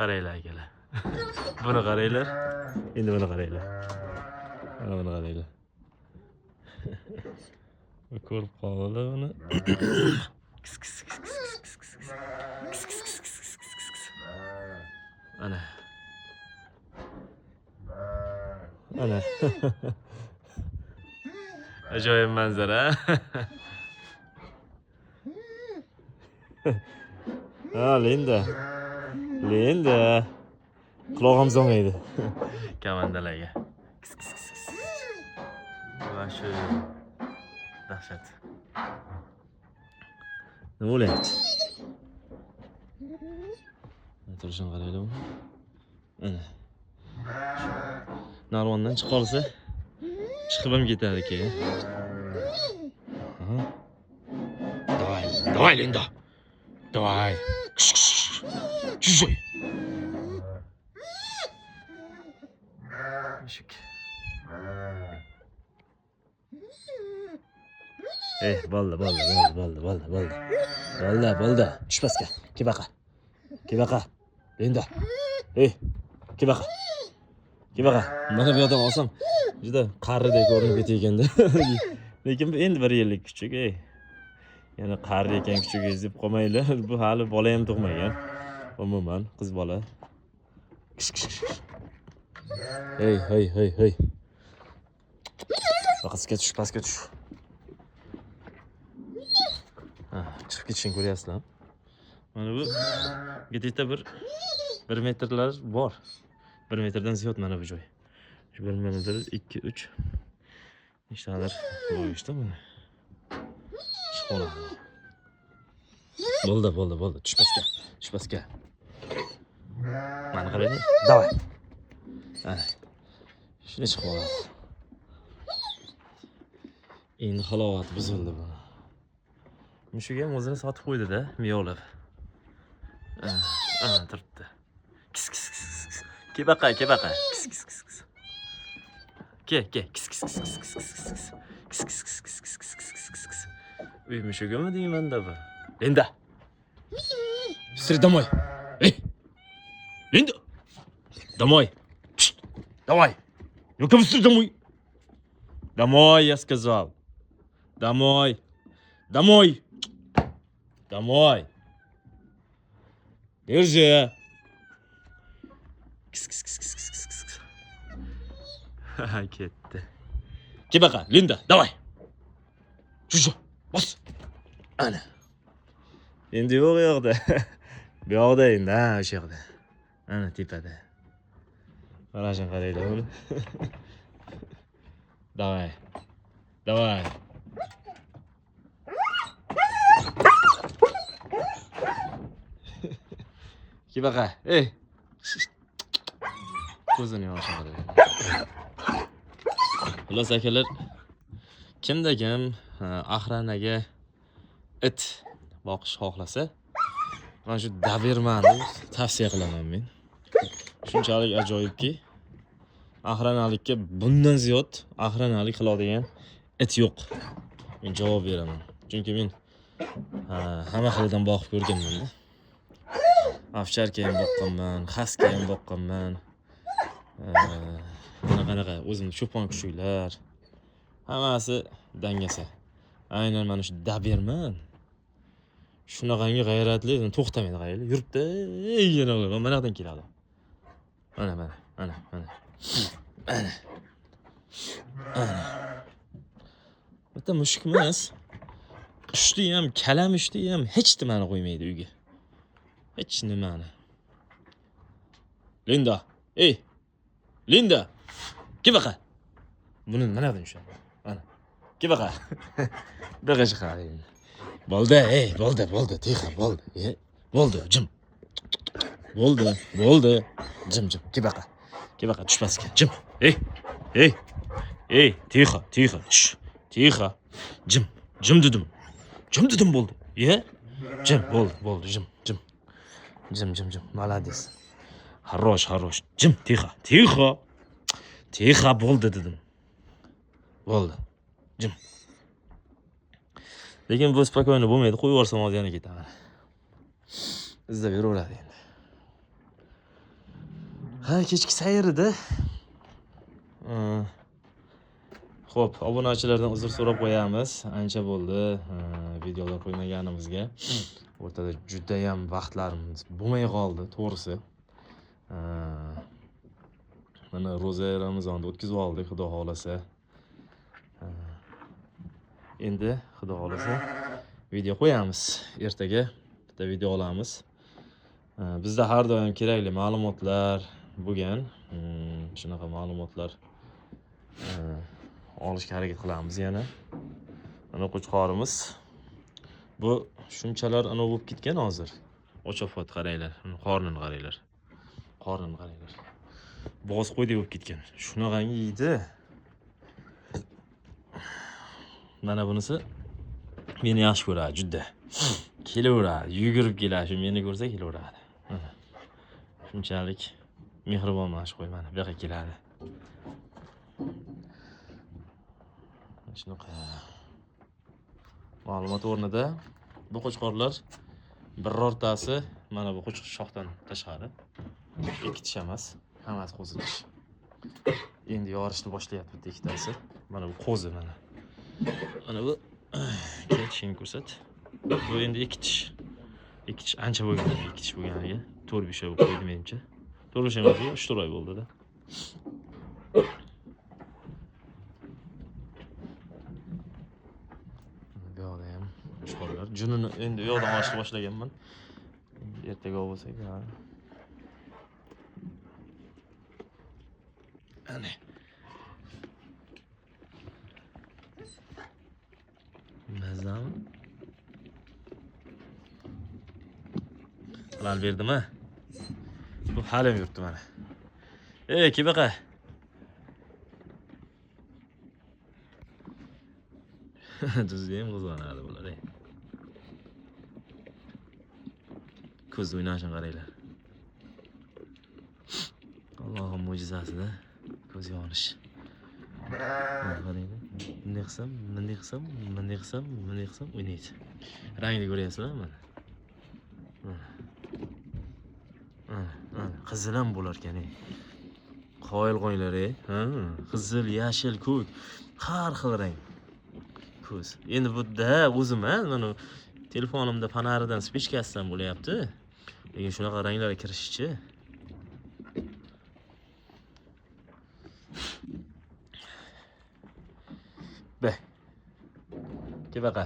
Qaranglar akalar. Buni qaranglar. Endi buni qaranglar. Mana buni qaranglar. Ko'rib qoldilar buni. Ana. Ana. Ajoyib manzara. Ha, Linda. Quloqim zo'maydi. Kamandalarga. Va shu dahshat. Nima bo'lyapti? Turishini qaraylar. Ana. Narvondan chiqib qolsa, chiqib ham ketadi keyin. Давай, Linda. Давай. Чужой. Mushuk. Bo'ldi. Tush pastga. Kebaqa. Linda. Kebaqa. Mana bu yoqdan olsam, juda qarridek ko'rinib ketayotganda. Lekin bu endi 1 yillik kuchuk, Yana qarri ekan kuchugingiz deb qolmanglar. Bu hali bola ham tug'magan. Umuman qiz bola. Hey. Pastga tush. Chiqib ketishini ko'ryapsizlar. Mana bu где-то 1 metrlar bor. 1 metrdan ziyod mana bu joy. Shu 1 metr 2 3 nechtadir qo'yishdi buni. Bo'ldi. Tush pastga. Mana qarang. Давай. Shuni chiqib oladi. Endi halovat buzildi bu. Mushuk ham o'zini sotib qo'ydi-da, miyovlab. Turibdi. Kebaqa. Ke. Uy mushugimi deyman-da bu. Linda. Быстро домой. Linda. Домой. Давай. Ну-ка быстро домой. Домой, я сказал. Домой. Держи. Ketdi. Kebaqa, Linda, давай. Shu. Bos. Ana. Endi yo'q yoqda. Bu yoqda endi, o'sha yoqda. Ana tepada. Mana shuni qaranglar buni. Давай. Kebaqa, ko'zini yoshini qarang. Xullas akalar, kimda kim axranaga it boqish xohlasa, mana shu Dobermanni tavsiya qilaman men. Shunchalik ajoyibki, axranalikka bundan ziyod axranalik qiladigan it yo'q. Men javob beraman. Chunki men hamma xildan boqib ko'rganman-da. Ovcharka ham boqqanman, xaska ham boqqanman. Qanaqa o'zimni cho'pon kuchuklar. Hammasi dangasa. Aynan mana shu Doberman. Shunaqangi g'ayratli, to'xtamaydi g'ayratli. Yuribdi, yana mana yoqdan keladi. Mana. Bitta mushuk emas. Qushni ham, kalamushni ham hech nimani qo'ymaydi uyga. Hech nimani. Linda. Linda. Kebaqa. Buni mana yoqdan ushlab. Mana. Kebaqa. Beg'ish qarang. Bo'ldi, bo'ldi. Tixa, bo'ldi. Bo'ldi, jim. Bo'ldi. Jim. Kebaqa. Tush pastga. Jim. Tixa. Tixa. Jim dedim. Bo'ldi. Jim bo'ldi. Jim. Молодец. Хорош. Jim, tixa. Tixa bo'ldi dedim. Bo'ldi. Jim. Lekin bu spokойно bo'lmaydi. Qo'yib yuborsam hozir yana ketaman. Izlab yuraveradi endi. Ha, kechki sayr edi. Xo'p, obunachilardan uzr so'rab qo'yamiz. Ancha bo'ldi videolar qo'ymaganimizga. O'rtada juda ham vaqtlarimiz bo'lmay qoldi, to'g'risi. Mana ro'za Ramazonni o'tkazib oldik, xudo xolasa. Endi xudo xolasa video qo'yamiz. Ertaga bitta video olamiz. Bizda har doim kerakli ma'lumotlar bo'lgan. Shunaqa ma'lumotlar olishga harakat qilamiz yana. Mana qo'chqorimiz. Bu shunchalar ana bo'lib ketgan hozir. Ochofot qaranglar, qornini qaranglar. Qornini qaranglar. Bo'g'oz qo'ydek bo'lib ketgan. Shunaqangi yeydi. Mana bunisi meni yaxshi ko'radi, juda. Kelaveradi, yugurib keladi, shu meni ko'rsa kelaveradi. Shunchalik mehribon mashq qo'y, mana bu yoqqa keladi. Shunaqa. Ma'lumot o'rnida bu qo'chqorlar birortasi mana bu qo'chqor shoxdan tashqari. Ikkitish emas, hammasi qo'zilish. Endi yorishni boshlayapti bitta ikkitasi. Mana bu qo'zi mana. Mana bu ketishini ko'rsat. Bu endi ikkitish. Ikkitish ancha bo'lgan, ikkitish bo'lganiga 4-5 oy bo'lib qo'ydi menimcha. 4-5 oy emas, 3-4 oy bo'ldi-da. Bu yoqda ham qo'chqorlar. Junini endi u yoqdan olishni boshlaganman. Ertaga bo'lsak, ana. Mazam. Halal berdimi? Bu halim yurtdi mana. Kebaqa. Tuzga ham qo'zg'anadi bular. Ko'z o'ynashini qaranglar. Allohning mo'jizasida ko'z yonish. Qaranglar. Bunday qilsam o'ynaydi. Rangni ko'ryapsizlarmi mana? Qizil ham bo'lar ekan. Qoyil qo'yinglar, qizil, yashil, ko'k, har xil rang. Ko'z. Endi bunda o'zim mana telefonimda panaridan spechkasidan bo'layapti. Lekin shunaqa ranglarga kirishichi. Be. Kebaqa.